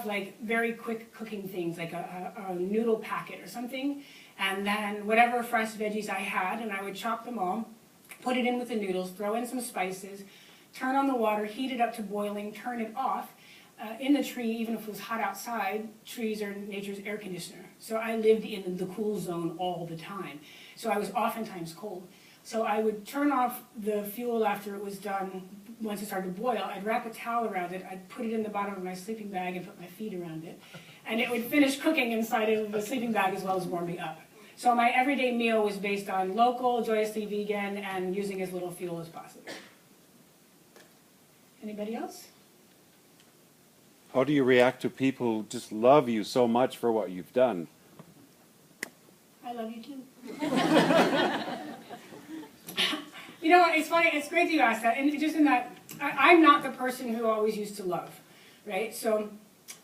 have like very quick cooking things, like a noodle packet or something, and then whatever fresh veggies I had, and I would chop them all, put it in with the noodles, throw in some spices, turn on the water, heat it up to boiling, turn it off. In the tree, even if it was hot outside, trees are nature's air conditioner. So I lived in the cool zone all the time. So I was oftentimes cold. So I would turn off the fuel after it was done. Once it started to boil, I'd wrap a towel around it, I'd put it in the bottom of my sleeping bag and put my feet around it. And it would finish cooking inside of the sleeping bag as well as warming up. So my everyday meal was based on local, joyously vegan, and using as little fuel as possible. Anybody else? How do you react to people who just love you so much for what you've done? I love you too. You know, it's funny, it's great that you asked that, and just in that, I'm not the person who always used to love, right? So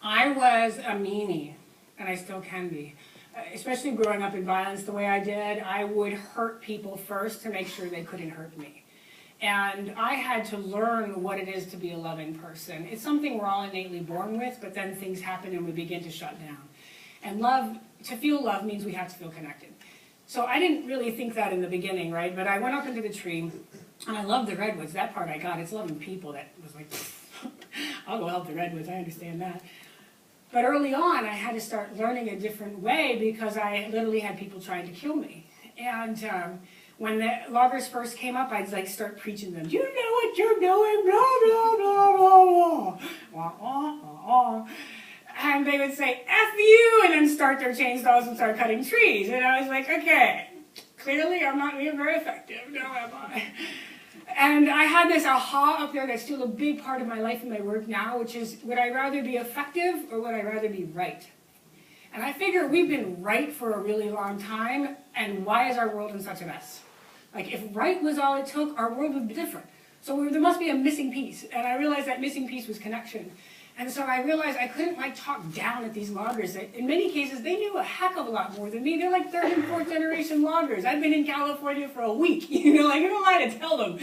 I was a meanie, and I still can be. Especially growing up in violence the way I did, I would hurt people first to make sure they couldn't hurt me. And I had to learn what it is to be a loving person. It's something we're all innately born with, but then things happen and we begin to shut down. And love, to feel love means we have to feel connected. So I didn't really think that in the beginning, right? But I went up into the tree, and I love the redwoods. That part I got. It's loving people that was like, I'll go help the redwoods, I understand that. But early on, I had to start learning a different way because I literally had people trying to kill me. And when the loggers first came up, I'd like start preaching them. You know what you're doing, blah, blah, blah, blah, blah, blah, blah. And they would say, F you, and then start their chainsaws and start cutting trees. And I was like, okay, clearly I'm not being very effective, no am I? And I had this aha up there that's still a big part of my life and my work now, which is, would I rather be effective or would I rather be right? And I figure we've been right for a really long time, and why is our world in such a mess? Like, if right was all it took, our world would be different. So there must be a missing piece, and I realized that missing piece was connection. And so I realized I couldn't like talk down at these loggers. In many cases, they knew a heck of a lot more than me. They're like third and fourth generation loggers. I've been in California for a week, you know, like, who am I to tell them?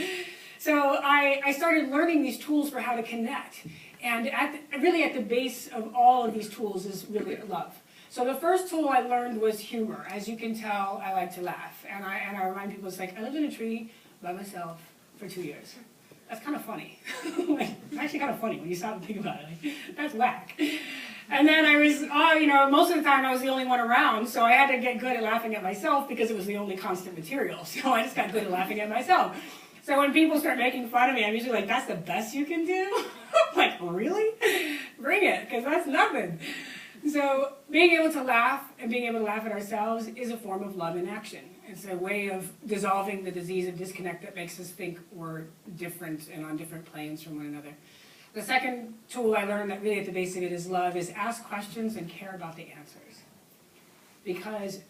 So I started learning these tools for how to connect. And really at the base of all of these tools is really love. So the first tool I learned was humor. As you can tell, I like to laugh. And I remind people, it's like, I lived in a tree by myself for 2 years. That's kind of funny. Like, it's actually kind of funny when you stop and think about it. Like, that's whack. And then I was, you know, most of the time I was the only one around, so I had to get good at laughing at myself because it was the only constant material. So I just got good at laughing at myself. So when people start making fun of me, I'm usually like, that's the best you can do? Like, really? Bring it, because that's nothing. So being able to laugh and being able to laugh at ourselves is a form of love in action. It's a way of dissolving the disease of disconnect that makes us think we're different and on different planes from one another. The second tool I learned that really at the base of it is love is ask questions and care about the answers. Because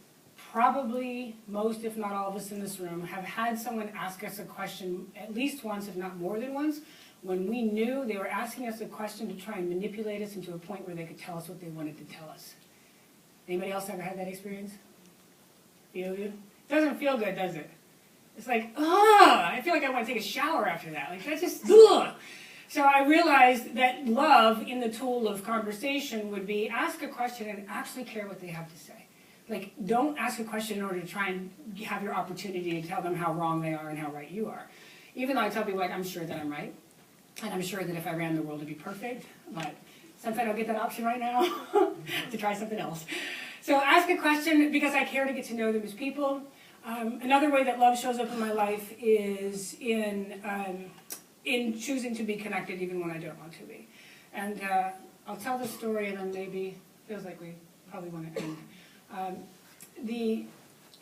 probably most, if not all of us in this room, have had someone ask us a question at least once, if not more than once, when we knew they were asking us a question to try and manipulate us into a point where they could tell us what they wanted to tell us. Anybody else ever had that experience? You? It doesn't feel good, does it? It's like, ugh, I feel like I want to take a shower after that. Like, that's just, ugh. So I realized that love in the tool of conversation would be ask a question and actually care what they have to say. Like, don't ask a question in order to try and have your opportunity to tell them how wrong they are and how right you are. Even though I tell people, like, I'm sure that I'm right. And I'm sure that if I ran the world, it'd be perfect. But since I don't get that option right now, to try something else. So ask a question because I care to get to know them as people. Another way that love shows up in my life is in choosing to be connected even when I don't want to be. And I'll tell the story and then maybe, feels like we probably want to end.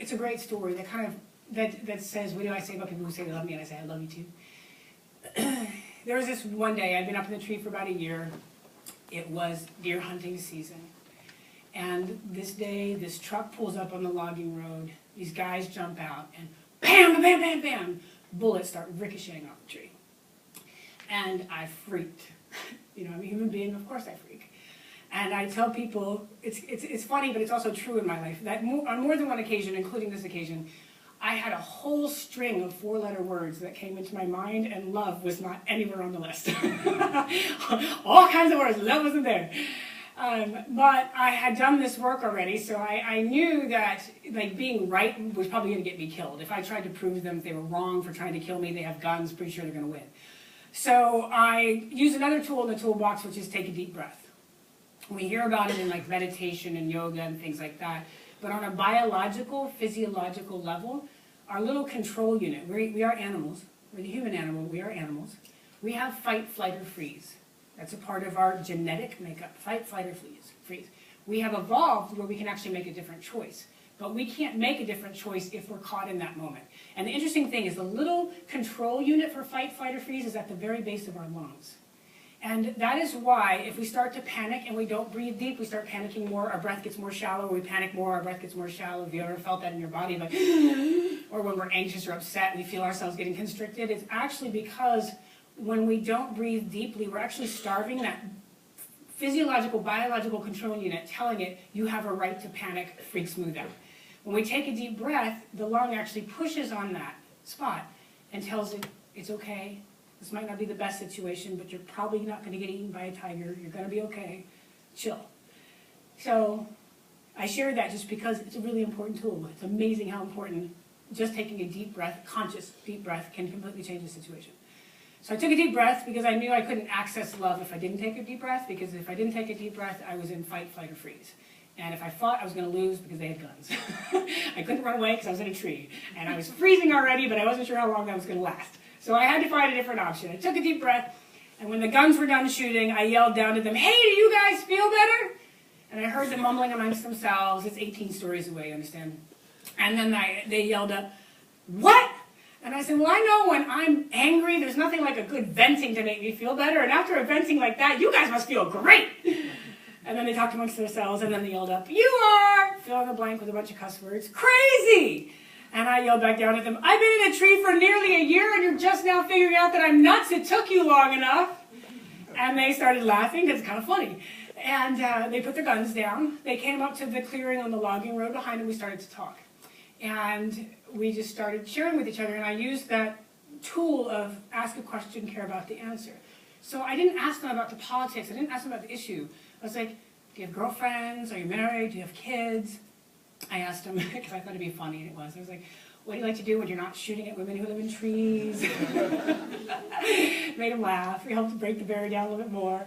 It's a great story that kind of, that says, what do I say about people who say they love me and I say I love you too? There was this one day, I'd been up in the tree for about a year. It was deer hunting season. And this day, this truck pulls up on the logging road. These guys jump out and bam, bam, bam, bam, bullets start ricocheting off the tree. And I freaked. You know, I'm a human being, of course I freak. And I tell people, it's funny, but it's also true in my life, that on more than one occasion, including this occasion, I had a whole string of 4-letter words that came into my mind, and love was not anywhere on the list. All kinds of words, love wasn't there. But I had done this work already, so I knew that like being right was probably going to get me killed. If I tried to prove to them they were wrong for trying to kill me, they have guns, pretty sure they're going to win. So I used another tool in the toolbox, which is take a deep breath. We hear about it in like meditation and yoga and things like that, but on a biological, physiological level, our little control unit, we are animals, we're the human animal, we are animals. We have fight, flight, or freeze. That's a part of our genetic makeup, fight, flight, or freeze. We have evolved where we can actually make a different choice. But we can't make a different choice if we're caught in that moment. And the interesting thing is the little control unit for fight, flight, or freeze is at the very base of our lungs. And that is why if we start to panic and we don't breathe deep, we start panicking more, our breath gets more shallow, we panic more, our breath gets more shallow. Have you ever felt that in your body? Like, or when we're anxious or upset, we feel ourselves getting constricted. It's actually because when we don't breathe deeply, we're actually starving that physiological, biological control unit, telling it, you have a right to panic, freak, smooth out. When we take a deep breath, the lung actually pushes on that spot and tells it, it's okay. This might not be the best situation, but you're probably not going to get eaten by a tiger. You're going to be okay. Chill. So I shared that just because it's a really important tool. It's amazing how important just taking a deep breath, conscious deep breath, can completely change the situation. So I took a deep breath because I knew I couldn't access love if I didn't take a deep breath, because if I didn't take a deep breath, I was in fight, flight, or freeze. And if I fought, I was going to lose because they had guns. I couldn't run away because I was in a tree. And I was freezing already, but I wasn't sure how long that was going to last. So I had to find a different option. I took a deep breath, and when the guns were done shooting, I yelled down to them, hey, do you guys feel better? And I heard them mumbling amongst themselves. It's 18 stories away, you understand? And then they yelled up, what? And I said, well, I know when I'm angry, there's nothing like a good venting to make me feel better. And after a venting like that, you guys must feel great. And then they talked amongst themselves, and then they yelled up, you are, fill in the blank with a bunch of cuss words, crazy. And I yelled back down at them, I've been in a tree for nearly a year, and you're just now figuring out that I'm nuts. It took you long enough. And they started laughing, because it's kind of funny. And they put their guns down. They came up to the clearing on the logging road behind, and we started to talk. And we just started sharing with each other, and I used that tool of ask a question, care about the answer. So I didn't ask them about the politics. I didn't ask them about the issue. I was like, do you have girlfriends? Are you married? Do you have kids? I asked them, because I thought it'd be funny, and it was. I was like, what do you like to do when you're not shooting at women who live in trees? Made them laugh. We helped to break the barrier down a little bit more.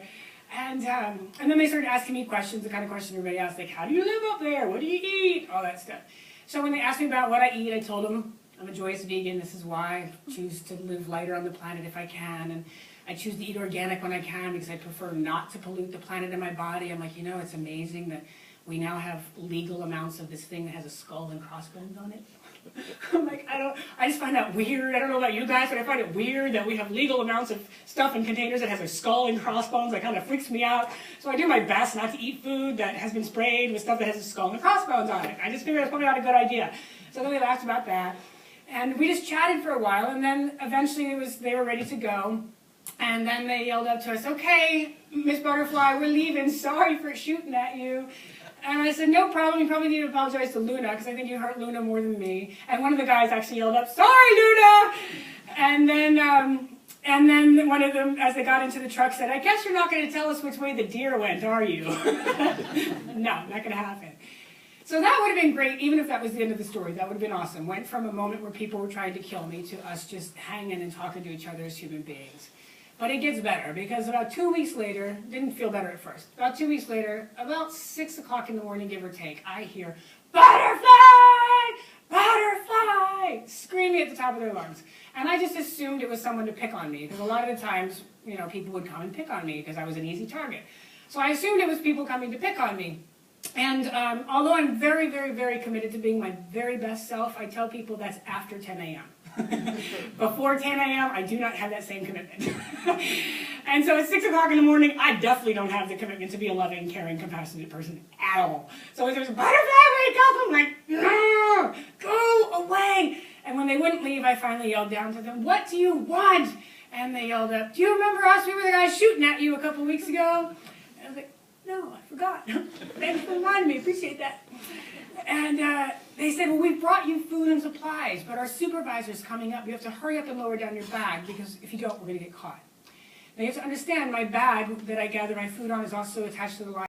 And then they started asking me questions, the kind of question everybody asks, like, how do you live up there? What do you eat? All that stuff. So when they asked me about what I eat, I told them I'm a joyous vegan. This is why I choose to live lighter on the planet if I can. And I choose to eat organic when I can because I prefer not to pollute the planet and my body. I'm like, you know, it's amazing that we now have legal amounts of this thing that has a skull and crossbones on it. I'm like, I just find that weird. I don't know about you guys, but I find it weird that we have legal amounts of stuff in containers that has a skull and crossbones. That kind of freaks me out. So I do my best not to eat food that has been sprayed with stuff that has a skull and crossbones on it. I just figured it's probably not a good idea. So then they laughed about that. And we just chatted for a while, and then eventually they were ready to go. And then they yelled up to us, okay, Miss Butterfly, we're leaving. Sorry for shooting at you. And I said, no problem, you probably need to apologize to Luna, because I think you hurt Luna more than me. And one of the guys actually yelled up, sorry, Luna! And then one of them, as they got into the truck, said, I guess you're not going to tell us which way the deer went, are you? No, not going to happen. So that would have been great, even if that was the end of the story. That would have been awesome. Went from a moment where people were trying to kill me to us just hanging and talking to each other as human beings. But it gets better, because about 2 weeks later, didn't feel better at first. About 2 weeks later, about 6 o'clock in the morning, give or take, I hear, butterfly! Butterfly! Screaming at the top of their lungs. And I just assumed it was someone to pick on me, because a lot of the times, you know, people would come and pick on me because I was an easy target. So I assumed it was people coming to pick on me. And although I'm very, very, very committed to being my very best self, I tell people that's after 10 a.m. Before 10 a.m., I do not have that same commitment. And so at 6 o'clock in the morning, I definitely don't have the commitment to be a loving, caring, compassionate person at all. So if there's a butterfly, wake up, I'm like, no, go away. And when they wouldn't leave, I finally yelled down to them, what do you want? And they yelled up, do you remember us? We were the guys shooting at you a couple weeks ago. And I was like, no, I forgot. Thanks for reminding me, appreciate that. And they said, well, we brought you food and supplies, but our supervisor's coming up. You have to hurry up and lower down your bag, because if you don't, we're going to get caught. Now you have to understand, my bag that I gather my food on is also attached to the line.